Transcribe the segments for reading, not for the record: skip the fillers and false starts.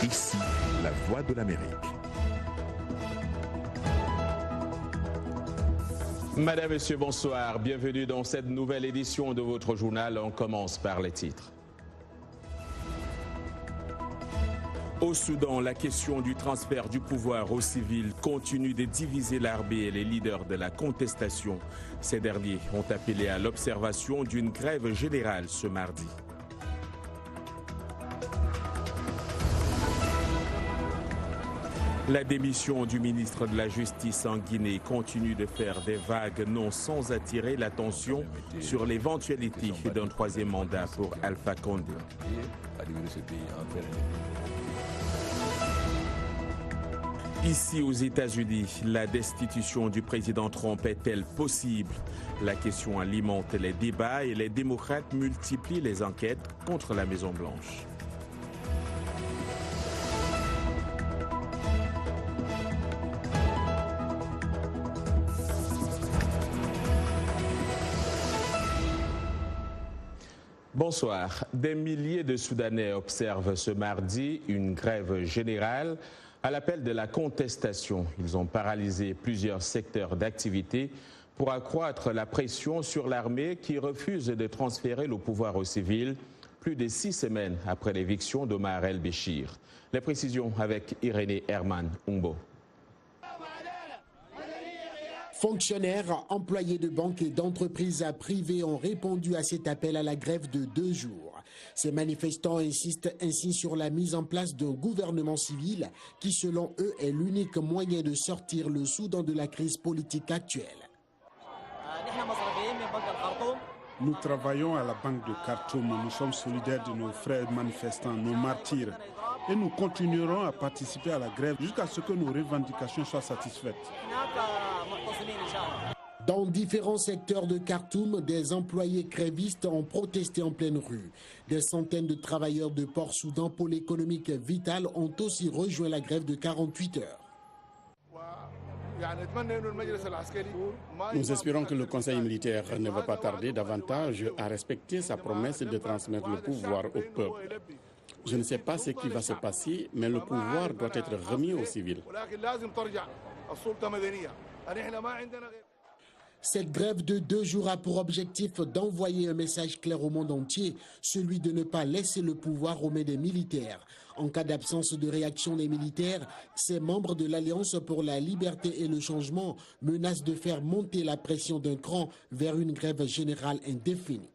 Ici, la voix de l'Amérique. Madame, Monsieur, bonsoir. Bienvenue dans cette nouvelle édition de votre journal. On commence par les titres. Au Soudan, la question du transfert du pouvoir aux civils continue de diviser l'armée et les leaders de la contestation. Ces derniers ont appelé à l'observation d'une grève générale ce mardi. La démission du ministre de la Justice en Guinée continue de faire des vagues, non sans attirer l'attention sur l'éventualité d'un troisième mandat pour Alpha Condé. Ici aux États-Unis, la destitution du président Trump est-elle possible? La question alimente les débats et les démocrates multiplient les enquêtes contre la Maison-Blanche. Bonsoir. Des milliers de Soudanais observent ce mardi une grève générale à l'appel de la contestation. Ils ont paralysé plusieurs secteurs d'activité pour accroître la pression sur l'armée qui refuse de transférer le pouvoir aux civils plus de 6 semaines après l'éviction d'Omar el-Béchir. Les précisions avec Irénée Herman Umbo. Fonctionnaires, employés de banques et d'entreprises privées ont répondu à cet appel à la grève de 2 jours. Ces manifestants insistent ainsi sur la mise en place d'un gouvernement civil qui, selon eux, est l'unique moyen de sortir le Soudan de la crise politique actuelle. Nous travaillons à la Banque de Khartoum. Nous sommes solidaires de nos frères manifestants, nos martyrs. Et nous continuerons à participer à la grève jusqu'à ce que nos revendications soient satisfaites. Dans différents secteurs de Khartoum, des employés grévistes ont protesté en pleine rue. Des centaines de travailleurs de Port-Soudan, pôle économique vital, ont aussi rejoint la grève de 48 heures. Nous espérons que le Conseil militaire ne va pas tarder davantage à respecter sa promesse de transmettre le pouvoir au peuple. Je ne sais pas ce qui va se passer, mais le pouvoir doit être remis aux civils. Cette grève de 2 jours a pour objectif d'envoyer un message clair au monde entier, celui de ne pas laisser le pouvoir aux mains des militaires. En cas d'absence de réaction des militaires, ces membres de l'Alliance pour la liberté et le changement menacent de faire monter la pression d'un cran vers une grève générale indéfinie.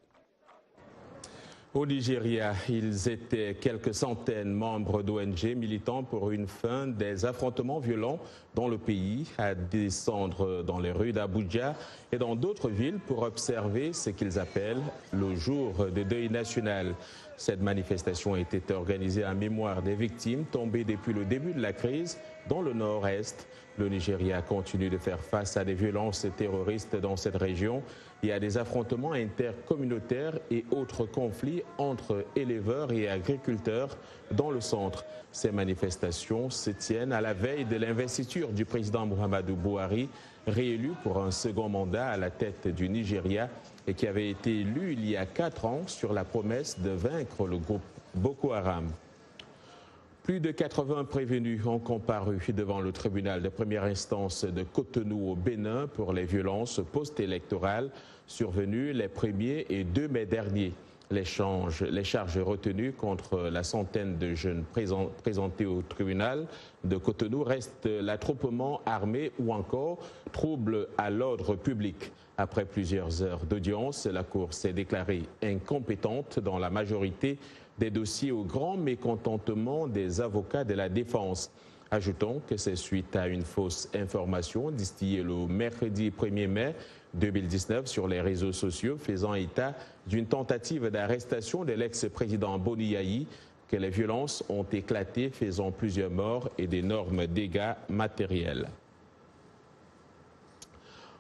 Au Nigeria, ils étaient quelques centaines membres d'ONG militant pour une fin des affrontements violents dans le pays, à descendre dans les rues d'Abuja et dans d'autres villes pour observer ce qu'ils appellent le jour de deuil national. Cette manifestation était organisée en mémoire des victimes tombées depuis le début de la crise dans le nord-est. Le Nigeria continue de faire face à des violences terroristes dans cette région et à des affrontements intercommunautaires et autres conflits entre éleveurs et agriculteurs dans le centre. Ces manifestations se tiennent à la veille de l'investiture du président Muhammadu Buhari, réélu pour un second mandat à la tête du Nigeria et qui avait été élu il y a 4 ans sur la promesse de vaincre le groupe Boko Haram. Plus de 80 prévenus ont comparu devant le tribunal de première instance de Cotonou au Bénin pour les violences post-électorales survenues les 1er et 2 mai derniers. Les charges retenues contre la centaine de jeunes présentés au tribunal de Cotonou restent l'attroupement armé ou encore trouble à l'ordre public. Après plusieurs heures d'audience, la Cour s'est déclarée incompétente dans la majorité des dossiers au grand mécontentement des avocats de la défense. Ajoutons que c'est suite à une fausse information distillée le mercredi 1er mai 2019 sur les réseaux sociaux faisant état d'une tentative d'arrestation de l'ex-président Boni Yayi que les violences ont éclaté, faisant plusieurs morts et d'énormes dégâts matériels.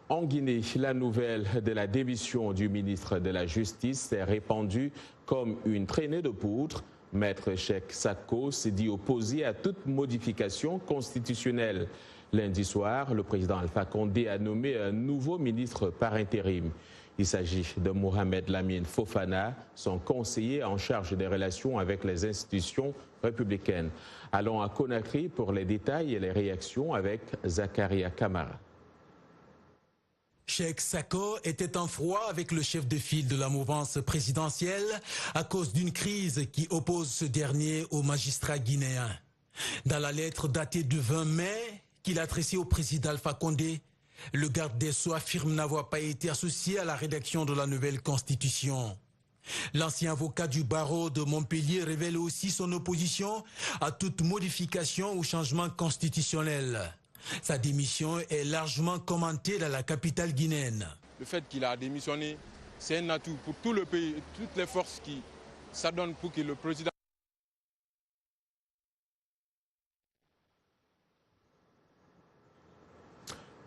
En Guinée, la nouvelle de la démission du ministre de la Justice s'est répandue comme une traînée de poudre. Maître Cheikh Sako s'est dit opposé à toute modification constitutionnelle. Lundi soir, le président Alpha Condé a nommé un nouveau ministre par intérim. Il s'agit de Mohamed Lamine Fofana, son conseiller en charge des relations avec les institutions républicaines. Allons à Conakry pour les détails et les réactions avec Zakaria Kamara. Cheikh Sako était en froid avec le chef de file de la mouvance présidentielle à cause d'une crise qui oppose ce dernier aux magistrats guinéens. Dans la lettre datée du 20 mai qu'il a adressée au président Alpha Condé, le garde des Sceaux affirme n'avoir pas été associé à la rédaction de la nouvelle constitution. L'ancien avocat du barreau de Montpellier révèle aussi son opposition à toute modification ou changement constitutionnel. Sa démission est largement commentée dans la capitale guinéenne. Le fait qu'il a démissionné, c'est un atout pour tout le pays, toutes les forces qui s'adonnent pour que le président...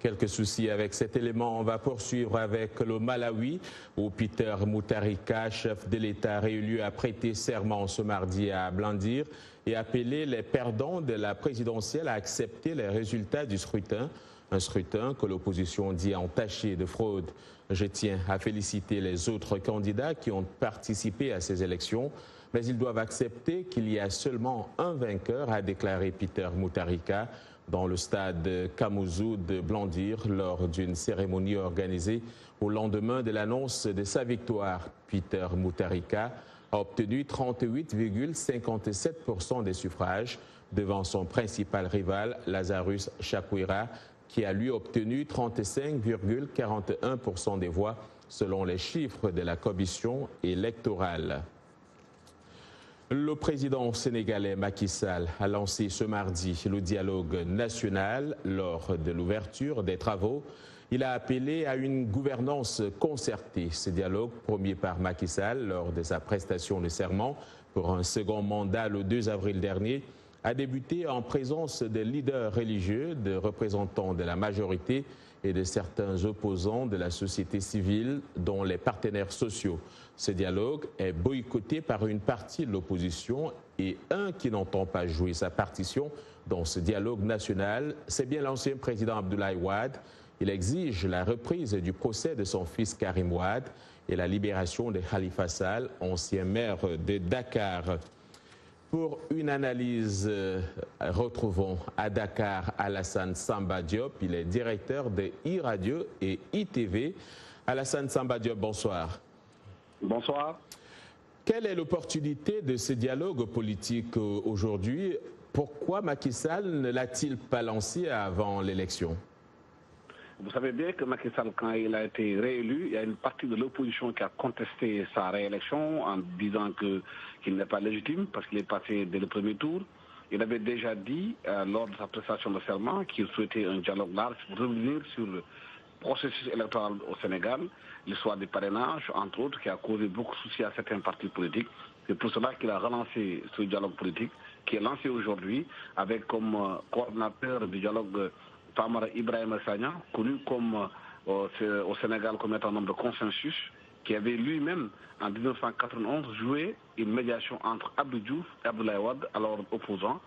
Quelques soucis avec cet élément. On va poursuivre avec le Malawi, où Peter Mutharika, chef de l'État réélu, a prêté serment ce mardi à Blandir et appelé les perdants de la présidentielle à accepter les résultats du scrutin. Un scrutin que l'opposition dit entaché de fraude. Je tiens à féliciter les autres candidats qui ont participé à ces élections, mais ils doivent accepter qu'il y a seulement un vainqueur, a déclaré Peter Mutharika dans le stade Kamuzu de Blandir lors d'une cérémonie organisée au lendemain de l'annonce de sa victoire. Peter Mutharika a obtenu 38,57% des suffrages devant son principal rival Lazarus Chakwera qui a lui obtenu 35,41% des voix selon les chiffres de la commission électorale. Le président sénégalais Macky Sall a lancé ce mardi le dialogue national lors de l'ouverture des travaux. Il a appelé à une gouvernance concertée. Ce dialogue, promis par Macky Sall lors de sa prestation de serment pour un second mandat le 2 avril dernier, a débuté en présence des leaders religieux, de représentants de la majorité et de certains opposants de la société civile, dont les partenaires sociaux. Ce dialogue est boycotté par une partie de l'opposition et un qui n'entend pas jouer sa partition dans ce dialogue national, c'est bien l'ancien président Abdoulaye Wade. Il exige la reprise du procès de son fils Karim Wade et la libération de Khalifa Sall, ancien maire de Dakar. Pour une analyse, retrouvons à Dakar Alassane Samba Diop. Il est directeur de iRadio et ITV. Alassane Samba Diop, bonsoir. Bonsoir. Quelle est l'opportunité de ce dialogue politique aujourd'hui? Pourquoi Macky Sall ne l'a-t-il pas lancé avant l'élection? Vous savez bien que Macky Sall, quand il a été réélu, il y a une partie de l'opposition qui a contesté sa réélection en disant qu'il n'est pas légitime parce qu'il est passé dès le premier tour. Il avait déjà dit lors de sa prestation de serment qu'il souhaitait un dialogue large pour revenir sur le processus électoral au Sénégal, l'histoire des parrainages, entre autres, qui a causé beaucoup de soucis à certains partis politiques. C'est pour cela qu'il a relancé ce dialogue politique qui est lancé aujourd'hui avec comme coordinateur du dialogue Famara Ibrahima Sagna, connu comme au Sénégal comme étant un homme de consensus, qui avait lui-même en 1991 joué une médiation entre Abdou Diouf et Abdoulaye Wade, alors opposant.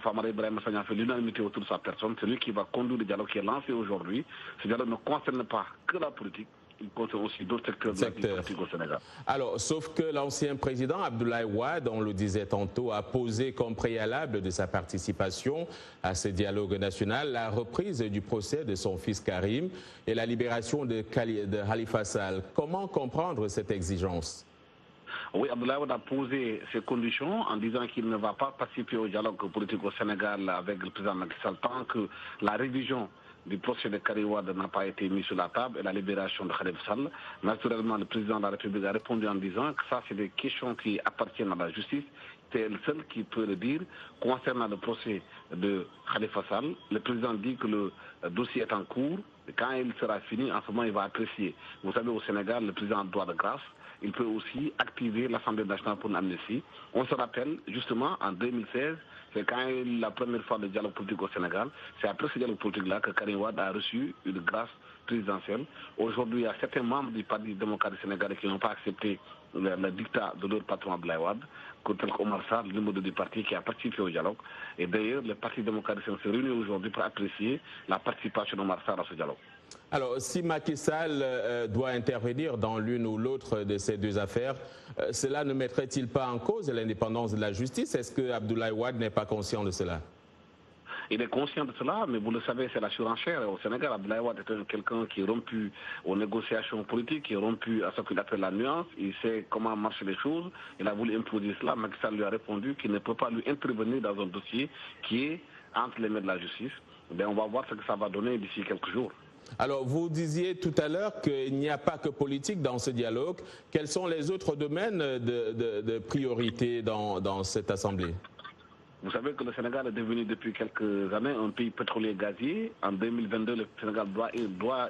Famara Ibrahima Sagna fait l'unanimité autour de sa personne. C'est lui qui va conduire le dialogue qui est lancé aujourd'hui. Ce dialogue ne concerne pas que la politique. Il concerne aussi d'autres secteurs de la vie politique au Sénégal. Alors, sauf que l'ancien président Abdoulaye Wade, on le disait tantôt, a posé comme préalable de sa participation à ce dialogue national la reprise du procès de son fils Karim et la libération de Khalifa Sall. Comment comprendre cette exigence? Oui, Abdoulaye Wade a posé ces conditions en disant qu'il ne va pas participer au dialogue politique au Sénégal avec le président Macky Sall tant que la révision du procès de Karim Wade n'a pas été mis sur la table et la libération de Khalifa Sall. Naturellement, le président de la République a répondu en disant que ça, c'est des questions qui appartiennent à la justice. C'est le seul qui peut le dire. Concernant le procès de Khalifa Sall, le président dit que le dossier est en cours. Et quand il sera fini, en ce moment, il va apprécier. Vous savez, au Sénégal, le président a le droit de grâce. Il peut aussi activer l'Assemblée nationale pour une amnistie. On se rappelle, justement, en 2016, c'est quand la première fois le dialogue politique au Sénégal, c'est après ce dialogue politique-là que Karim Wade a reçu une grâce présidentielle. Aujourd'hui, il y a certains membres du Parti démocratique sénégalais qui n'ont pas accepté le dictat de leur patron Abdoulaye Wade, tel qu'Omar Sarr, le numéro 2 du parti qui a participé au dialogue. Et d'ailleurs, le Parti démocratique se réunit aujourd'hui pour apprécier la participation d'Omar Sarr à ce dialogue. Alors, si Macky Sall doit intervenir dans l'une ou l'autre de ces deux affaires, cela ne mettrait-il pas en cause l'indépendance de la justice? Est-ce que Abdoulaye Wade n'est pas conscient de cela? Il est conscient de cela, mais vous le savez, c'est la surenchère. Au Sénégal, Abdoulaye Wade est quelqu'un qui est rompu aux négociations politiques, qui est rompu à ce qu'il appelle la nuance. Il sait comment marchent les choses. Il a voulu imposer cela. Macky Sall lui a répondu qu'il ne peut pas lui intervenir dans un dossier qui est entre les mains de la justice. Bien, on va voir ce que ça va donner d'ici quelques jours. Alors, vous disiez tout à l'heure qu'il n'y a pas que politique dans ce dialogue. Quels sont les autres domaines de priorité dans cette Assemblée? Vous savez que le Sénégal est devenu depuis quelques années un pays pétrolier gazier. En 2022, le Sénégal doit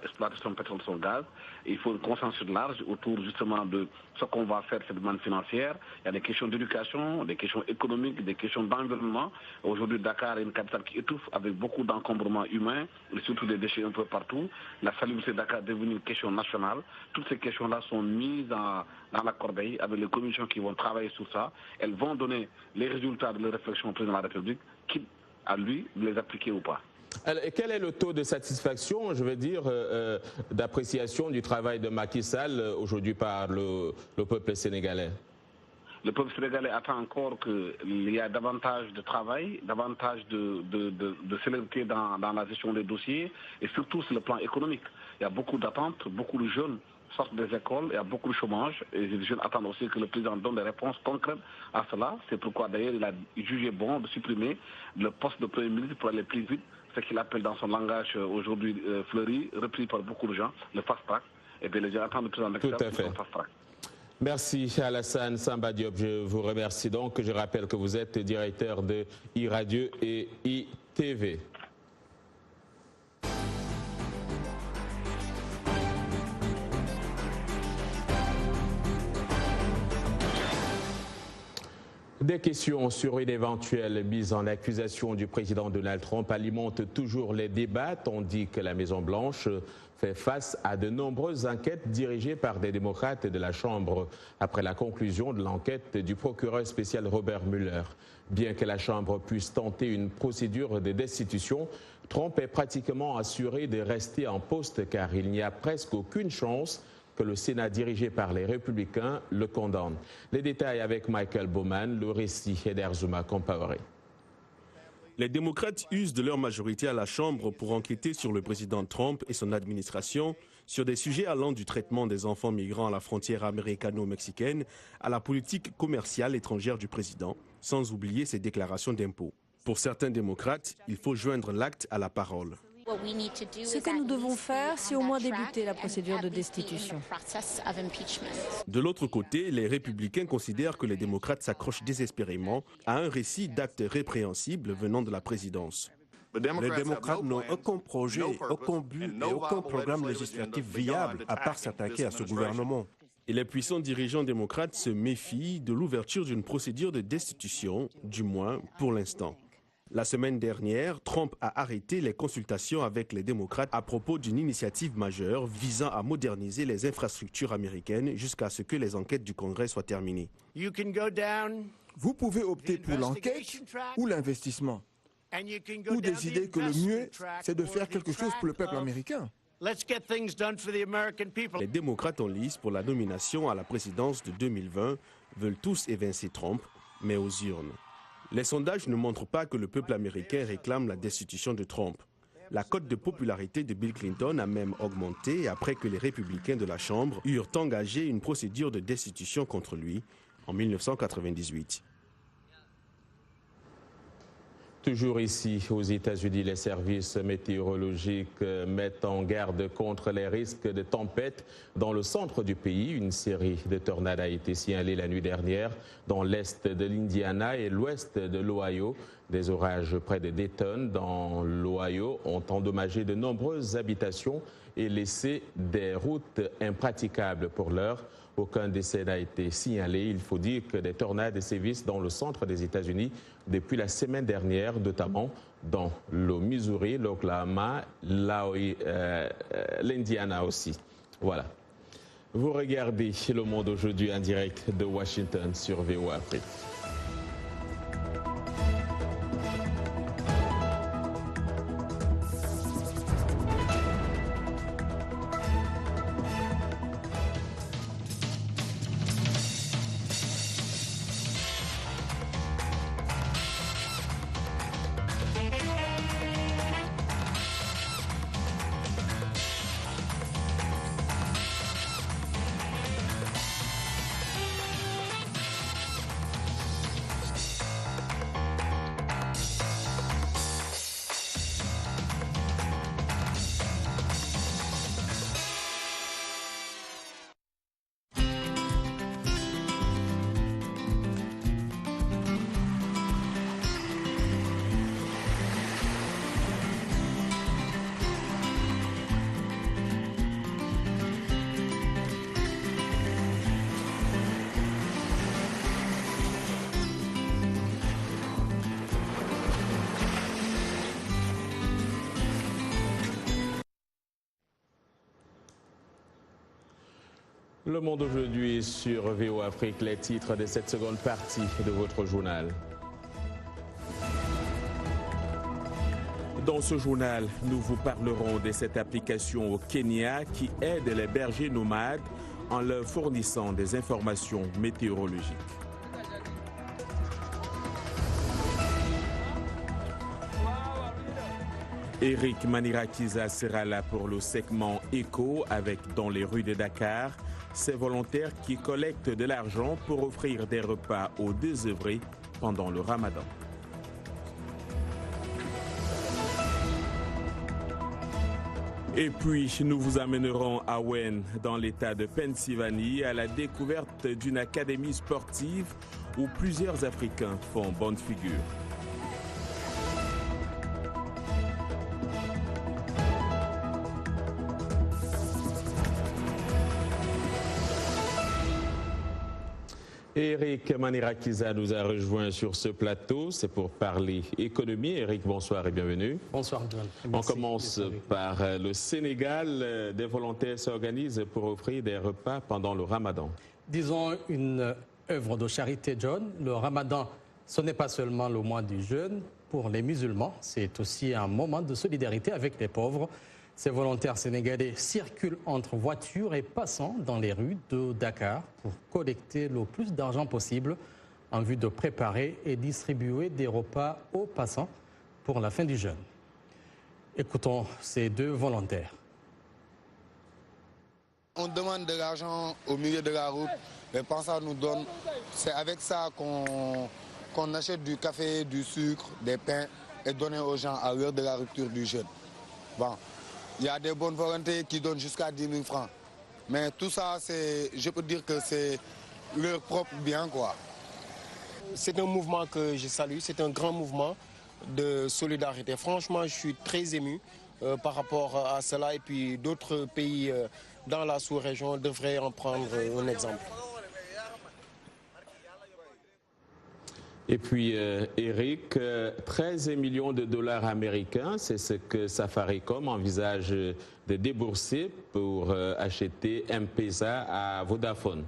exploiter son pétrole, son gaz. Et il faut un consensus large autour justement de ce qu'on va faire cette demande financière. Il y a des questions d'éducation, des questions économiques, des questions d'environnement. Aujourd'hui, Dakar est une capitale qui étouffe avec beaucoup d'encombrements humains et surtout des déchets un peu partout. La salubrité de Dakar est devenue une question nationale. Toutes ces questions-là sont mises dans la corbeille avec les commissions qui vont travailler sur ça. Elles vont donner les résultats de leur réflexion au président de la République, quitte à lui de les appliquer ou pas. Alors, quel est le taux de satisfaction, je veux dire, d'appréciation du travail de Macky Sall aujourd'hui par le peuple sénégalais? Le peuple sénégalais attend encore qu'il y ait davantage de travail, davantage de célérité dans la gestion des dossiers et surtout sur le plan économique. Il y a beaucoup d'attentes, beaucoup de jeunes sortent des écoles, il y a beaucoup de chômage et les jeunes attendent aussi que le président donne des réponses concrètes à cela. C'est pourquoi d'ailleurs il a jugé bon de supprimer le poste de Premier ministre pour aller plus vite, ce qu'il appelle dans son langage aujourd'hui fleuri, repris par beaucoup de gens, le fast-track. Et bien les gens attendent le président de fast-track. Merci Alassane Samba Diop, je vous remercie donc. Je rappelle que vous êtes directeur de iRadio et iTV. Des questions sur une éventuelle mise en accusation du président Donald Trump alimentent toujours les débats, tandis que la Maison-Blanche fait face à de nombreuses enquêtes dirigées par des démocrates de la Chambre après la conclusion de l'enquête du procureur spécial Robert Mueller. Bien que la Chambre puisse tenter une procédure de destitution, Trump est pratiquement assuré de rester en poste car il n'y a presque aucune chance que le Sénat dirigé par les Républicains le condamne. Les détails avec Michael Bowman, le récit est d'Erzuma Compaoré. Les démocrates usent de leur majorité à la Chambre pour enquêter sur le président Trump et son administration sur des sujets allant du traitement des enfants migrants à la frontière américano-mexicaine à la politique commerciale étrangère du président, sans oublier ses déclarations d'impôts. Pour certains démocrates, il faut joindre l'acte à la parole. Ce que nous devons faire, c'est au moins débuter la procédure de destitution. De l'autre côté, les républicains considèrent que les démocrates s'accrochent désespérément à un récit d'actes répréhensibles venant de la présidence. Les démocrates n'ont aucun projet, aucun but et aucun programme législatif viable à part s'attaquer à ce gouvernement. Et les puissants dirigeants démocrates se méfient de l'ouverture d'une procédure de destitution, du moins pour l'instant. La semaine dernière, Trump a arrêté les consultations avec les démocrates à propos d'une initiative majeure visant à moderniser les infrastructures américaines jusqu'à ce que les enquêtes du Congrès soient terminées. Vous pouvez opter pour l'enquête ou l'investissement, ou décider que le mieux, c'est de faire quelque chose pour le peuple américain. Les démocrates en lice pour la nomination à la présidence de 2020 veulent tous évincer Trump, mais aux urnes. Les sondages ne montrent pas que le peuple américain réclame la destitution de Trump. La cote de popularité de Bill Clinton a même augmenté après que les républicains de la Chambre eurent engagé une procédure de destitution contre lui en 1998. Toujours ici, aux États-Unis, les services météorologiques mettent en garde contre les risques de tempêtes dans le centre du pays. Une série de tornades a été signalée la nuit dernière dans l'est de l'Indiana et l'ouest de l'Ohio. Des orages près de Dayton, dans l'Ohio, ont endommagé de nombreuses habitations et laissé des routes impraticables pour l'heure. Aucun décès n'a été signalé. Il faut dire que des tornades sévissent dans le centre des États-Unis depuis la semaine dernière, notamment dans le Missouri, l'Oklahoma, l'Indiana aussi. Voilà. Vous regardez Le Monde aujourd'hui en direct de Washington sur VOA Afrique. Le Monde aujourd'hui sur VOA Afrique, les titres de cette seconde partie de votre journal. Dans ce journal, nous vous parlerons de cette application au Kenya qui aide les bergers nomades en leur fournissant des informations météorologiques. Eric Manirakiza sera là pour le segment Éco avec Dans les rues de Dakar, ces volontaires qui collectent de l'argent pour offrir des repas aux désœuvrés pendant le Ramadan. Et puis, nous vous amènerons à Wayne, dans l'État de Pennsylvanie, à la découverte d'une académie sportive où plusieurs Africains font bonne figure. Eric Manirakiza nous a rejoint sur ce plateau, c'est pour parler économie. Eric, bonsoir et bienvenue. Bonsoir Antoine. On commence par le Sénégal. Des volontaires s'organisent pour offrir des repas pendant le Ramadan. Disons une œuvre de charité, John. Le Ramadan, ce n'est pas seulement le mois du jeûne pour les musulmans, c'est aussi un moment de solidarité avec les pauvres. Ces volontaires sénégalais circulent entre voitures et passants dans les rues de Dakar pour collecter le plus d'argent possible en vue de préparer et distribuer des repas aux passants pour la fin du jeûne. Écoutons ces deux volontaires. On demande de l'argent au milieu de la route, les passants nous donnent. C'est avec ça qu'on achète du café, du sucre, des pains et donner aux gens à l'heure de la rupture du jeûne. Bon. Il y a des bonnes volontés qui donnent jusqu'à 10 000 francs. Mais tout ça, je peux dire que c'est leur propre bien, quoi. C'est un mouvement que je salue, c'est un grand mouvement de solidarité. Franchement, je suis très ému par rapport à cela. Et puis d'autres pays dans la sous-région devraient en prendre un exemple. Et puis, Eric, 13 millions de dollars américains, c'est ce que Safaricom envisage de débourser pour acheter M-Pesa à Vodafone.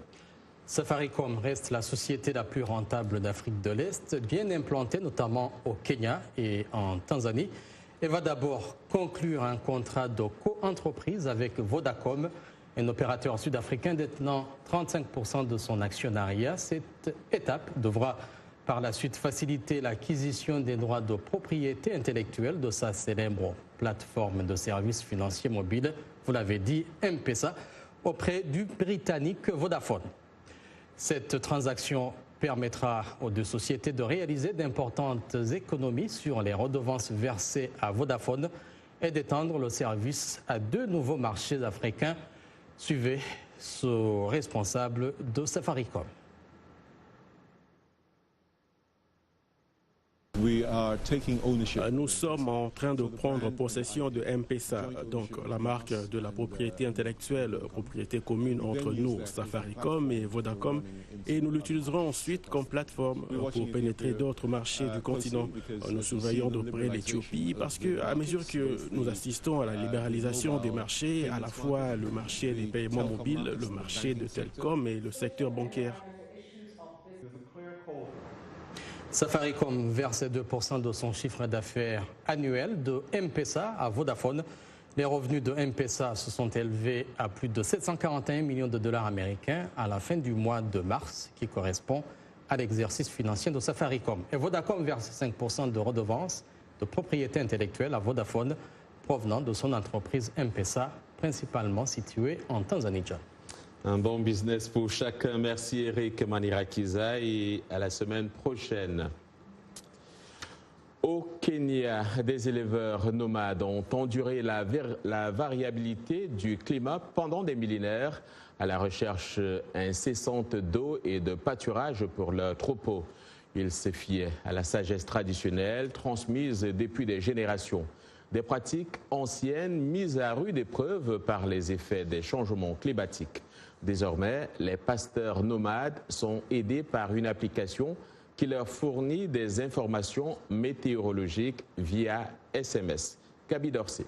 Safaricom reste la société la plus rentable d'Afrique de l'Est, bien implantée notamment au Kenya et en Tanzanie. Elle va d'abord conclure un contrat de co-entreprise avec Vodacom, un opérateur sud-africain détenant 35% de son actionnariat. Cette étape devra par la suite faciliter l'acquisition des droits de propriété intellectuelle de sa célèbre plateforme de services financiers mobiles, vous l'avez dit, M-Pesa, auprès du britannique Vodafone. Cette transaction permettra aux deux sociétés de réaliser d'importantes économies sur les redevances versées à Vodafone et d'étendre le service à deux nouveaux marchés africains. Suivez ce responsable de Safaricom. Nous sommes en train de prendre possession de M-Pesa, donc la marque de la propriété intellectuelle, propriété commune entre nous, Safaricom et Vodacom, et nous l'utiliserons ensuite comme plateforme pour pénétrer d'autres marchés du continent. Nous surveillons de près l'Éthiopie parce que, à mesure que nous assistons à la libéralisation des marchés, à la fois le marché des paiements mobiles, le marché de télécom et le secteur bancaire. Safaricom verse 2% de son chiffre d'affaires annuel de M-Pesa à Vodafone. Les revenus de M-Pesa se sont élevés à plus de 741 millions de dollars américains à la fin du mois de mars, qui correspond à l'exercice financier de Safaricom. Et Vodacom verse 5% de redevances de propriété intellectuelle à Vodafone provenant de son entreprise M-Pesa, principalement située en Tanzanie. Un bon business pour chacun. Merci Eric Manirakiza et à la semaine prochaine. Au Kenya, des éleveurs nomades ont enduré la variabilité du climat pendant des millénaires à la recherche incessante d'eau et de pâturage pour leurs troupeaux. Ils se fiaient à la sagesse traditionnelle transmise depuis des générations. Des pratiques anciennes mises à rude épreuve par les effets des changements climatiques. Désormais, les pasteurs nomades sont aidés par une application qui leur fournit des informations météorologiques via SMS. Kaby Dorsil.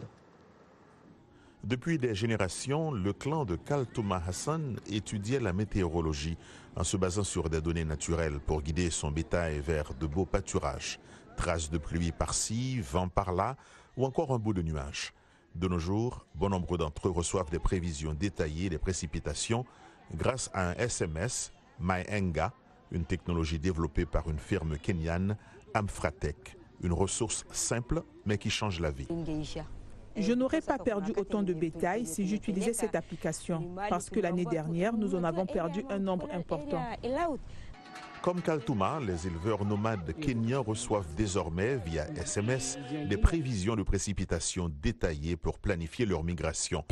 Depuis des générations, le clan de Kaltouma Hassan étudiait la météorologie en se basant sur des données naturelles pour guider son bétail vers de beaux pâturages. Traces de pluie par-ci, vent par-là ou encore un bout de nuage. De nos jours, bon nombre d'entre eux reçoivent des prévisions détaillées des précipitations grâce à un SMS, MyEnga, une technologie développée par une firme kenyane, Amfratech, une ressource simple mais qui change la vie. Je n'aurais pas perdu autant de bétail si j'utilisais cette application, parce que l'année dernière, nous en avons perdu un nombre important. Comme Kaltouma, les éleveurs nomades kenyans reçoivent désormais, via SMS, des prévisions de précipitations détaillées pour planifier leur migration.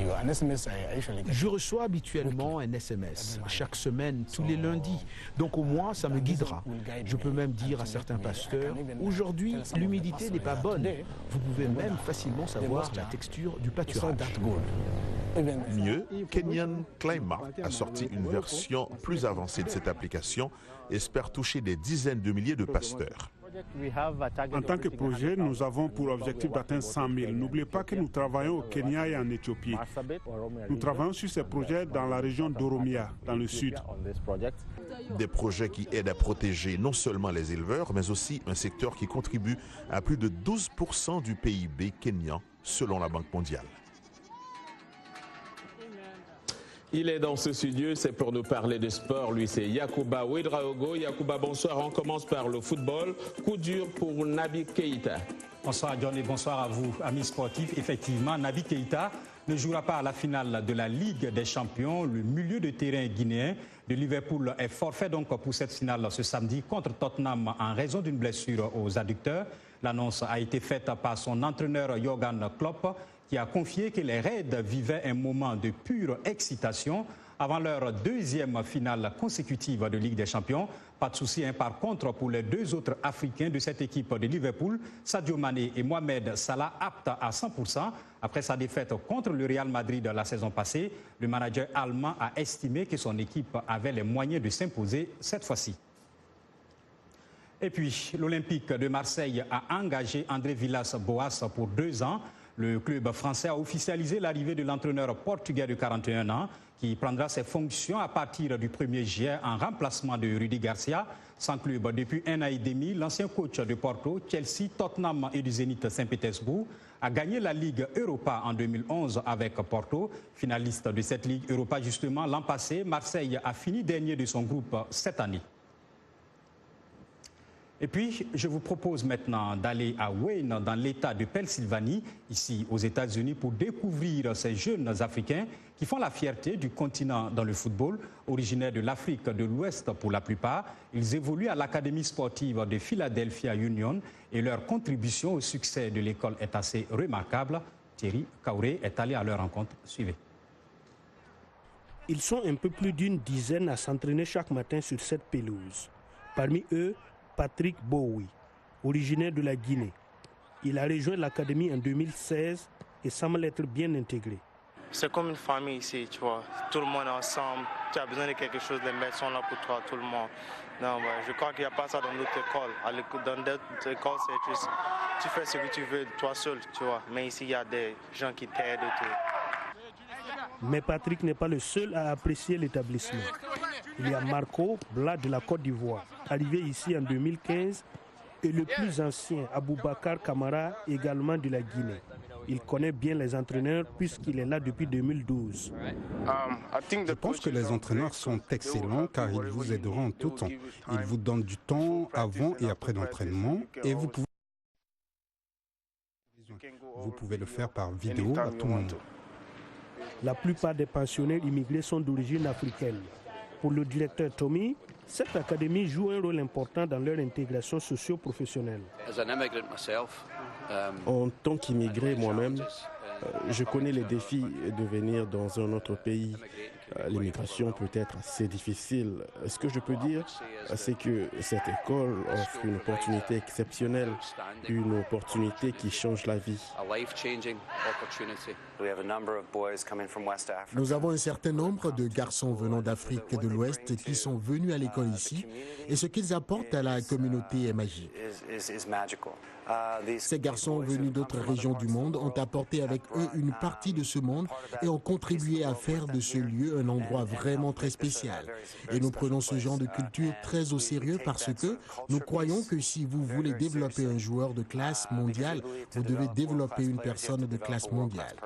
Je reçois habituellement un SMS, chaque semaine, tous les lundis. Donc au moins, ça me guidera. Je peux même dire à certains pasteurs, aujourd'hui, l'humidité n'est pas bonne. Vous pouvez même facilement savoir la texture du pâturage. Mieux, Kenyan Climate a sorti une version plus avancée de cette application et espère toucher des dizaines de milliers de pasteurs. En tant que projet, nous avons pour objectif d'atteindre 100 000. N'oubliez pas que nous travaillons au Kenya et en Éthiopie. Nous travaillons sur ces projets dans la région d'Oromia, dans le sud. Des projets qui aident à protéger non seulement les éleveurs, mais aussi un secteur qui contribue à plus de 12% du PIB kényan, selon la Banque mondiale. Il est dans ce studio, c'est pour nous parler de sport. Lui, c'est Yacouba Ouedraogo. Yacouba, bonsoir. On commence par le football. Coup dur pour Naby Keïta. Bonsoir John et bonsoir à vous, amis sportifs. Effectivement, Naby Keïta ne jouera pas à la finale de la Ligue des Champions. Le milieu de terrain guinéen de Liverpool est forfait donc pour cette finale ce samedi contre Tottenham en raison d'une blessure aux adducteurs. L'annonce a été faite par son entraîneur Jürgen Klopp, qui a confié que les Reds vivaient un moment de pure excitation avant leur deuxième finale consécutive de Ligue des Champions. Pas de souci, par contre, pour les deux autres Africains de cette équipe de Liverpool, Sadio Mané et Mohamed Salah, aptes à 100%. Après sa défaite contre le Real Madrid la saison passée, le manager allemand a estimé que son équipe avait les moyens de s'imposer cette fois-ci. Et puis, l'Olympique de Marseille a engagé André Villas-Boas pour 2 ans. Le club français a officialisé l'arrivée de l'entraîneur portugais de 41 ans qui prendra ses fonctions à partir du 1er juillet en remplacement de Rudy Garcia. Sans club depuis 1 an et demi, l'ancien coach de Porto, Chelsea, Tottenham et du Zénith Saint-Pétersbourg a gagné la Ligue Europa en 2011 avec Porto. Finaliste de cette Ligue Europa justement l'an passé, Marseille a fini dernier de son groupe cette année. Et puis, je vous propose maintenant d'aller à Wayne, dans l'État de Pennsylvanie, ici aux États-Unis, pour découvrir ces jeunes Africains qui font la fierté du continent dans le football. Originaires de l'Afrique de l'Ouest pour la plupart, ils évoluent à l'Académie sportive de Philadelphia Union et leur contribution au succès de l'école est assez remarquable. Thierry Kaouré est allé à leur rencontre. Suivez. Ils sont un peu plus d'une dizaine à s'entraîner chaque matin sur cette pelouse. Parmi eux, Patrick Bowie. originaire de la Guinée. Il a rejoint l'académie en 2016 et semble être bien intégré. C'est comme une famille ici, tu vois. Tout le monde est ensemble. Tu as besoin de quelque chose, les maîtres sont là pour toi, tout le monde. Non, je crois qu'il n'y a pas ça dans notre école. Dans d'autres écoles, c'est juste, tu fais ce que tu veux toi seul, tu vois. Mais ici, il y a des gens qui t'aident et tout. Mais Patrick n'est pas le seul à apprécier l'établissement. Il y a Marco Bla de la Côte d'Ivoire, arrivé ici en 2015, et le plus ancien, Aboubacar Kamara, également de la Guinée. Il connaît bien les entraîneurs puisqu'il est là depuis 2012. Je pense que les entraîneurs sont excellents car ils vous aideront en tout temps. Ils vous donnent du temps avant et après l'entraînement et vous pouvez le faire par vidéo à tout moment. La plupart des pensionnaires immigrés sont d'origine africaine. Pour le directeur Tommy, cette académie joue un rôle important dans leur intégration socio-professionnelle. En tant qu'immigré moi-même, je connais les défis de venir dans un autre pays. L'immigration peut être assez difficile. Ce que je peux dire, c'est que cette école offre une opportunité exceptionnelle, une opportunité qui change la vie. Nous avons un certain nombre de garçons venant d'Afrique de l'Ouest qui sont venus à l'école ici et ce qu'ils apportent à la communauté est magique. Ces garçons venus d'autres régions du monde ont apporté avec eux une partie de ce monde et ont contribué à faire de ce lieu un endroit vraiment très spécial. Et nous prenons ce genre de culture très au sérieux parce que nous croyons que si vous voulez développer un joueur de classe mondiale, vous devez développer une personne de classe mondiale.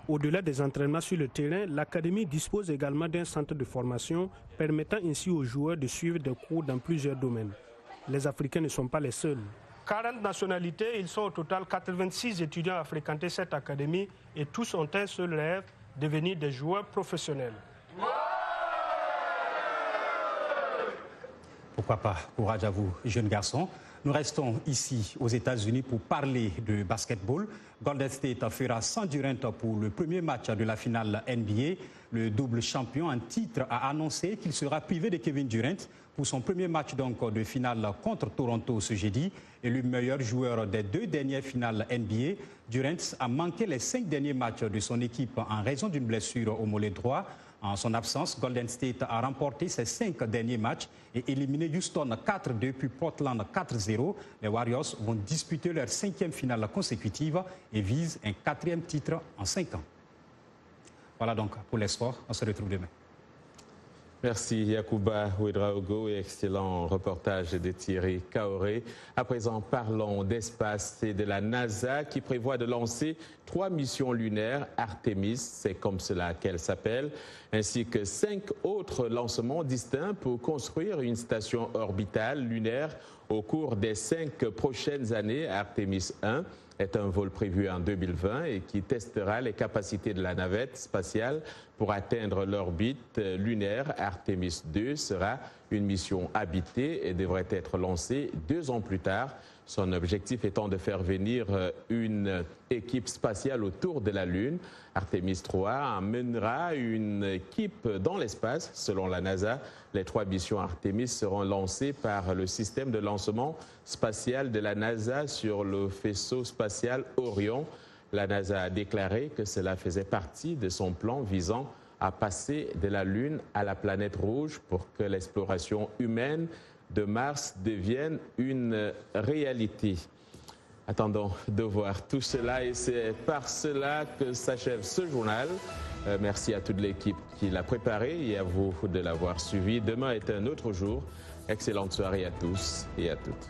Au-delà des entraînements sur le terrain, l'académie dispose également d'un centre de formation permettant ainsi aux joueurs de suivre des cours dans plusieurs domaines. Les Africains ne sont pas les seuls. 40 nationalités, ils sont au total 86 étudiants à fréquenter cette académie et tous ont un seul rêve, devenir des joueurs professionnels. Pourquoi pas, courage à vous, jeunes garçons. Nous restons ici aux États-Unis pour parler de basketball. Golden State fera sans Durant pour le premier match de la finale NBA. Le double champion en titre a annoncé qu'il sera privé de Kevin Durant pour son premier match donc de finale contre Toronto ce jeudi. Et le meilleur joueur des 2 dernières finales NBA, Durant a manqué les 5 derniers matchs de son équipe en raison d'une blessure au mollet droit. En son absence, Golden State a remporté ses 5 derniers matchs et éliminé Houston 4-2 puis Portland 4-0. Les Warriors vont disputer leur 5e finale consécutive et visent un 4e titre en 5 ans. Voilà donc pour les sports. On se retrouve demain. Merci Yacouba Ouedraogo et excellent reportage de Thierry Kaoré. À présent, parlons d'espace et de la NASA qui prévoit de lancer 3 missions lunaires Artemis, c'est comme cela qu'elle s'appelle, ainsi que 5 autres lancements distincts pour construire une station orbitale lunaire au cours des 5 prochaines années. Artemis 1 est un vol prévu en 2020 et qui testera les capacités de la navette spatiale pour atteindre l'orbite lunaire. Artemis 2 sera une mission habitée et devrait être lancée 2 ans plus tard. Son objectif étant de faire venir une équipe spatiale autour de la Lune. Artemis 3 emmènera une équipe dans l'espace. Selon la NASA, les 3 missions Artemis seront lancées par le système de lancement spatial de la NASA sur le faisceau spatial Orion. La NASA a déclaré que cela faisait partie de son plan visant à passer de la Lune à la planète rouge pour que l'exploration humaine de Mars devienne une réalité. Attendons de voir tout cela et c'est par cela que s'achève ce journal. Merci à toute l'équipe qui l'a préparé et à vous de l'avoir suivi. Demain est un autre jour. Excellente soirée à tous et à toutes.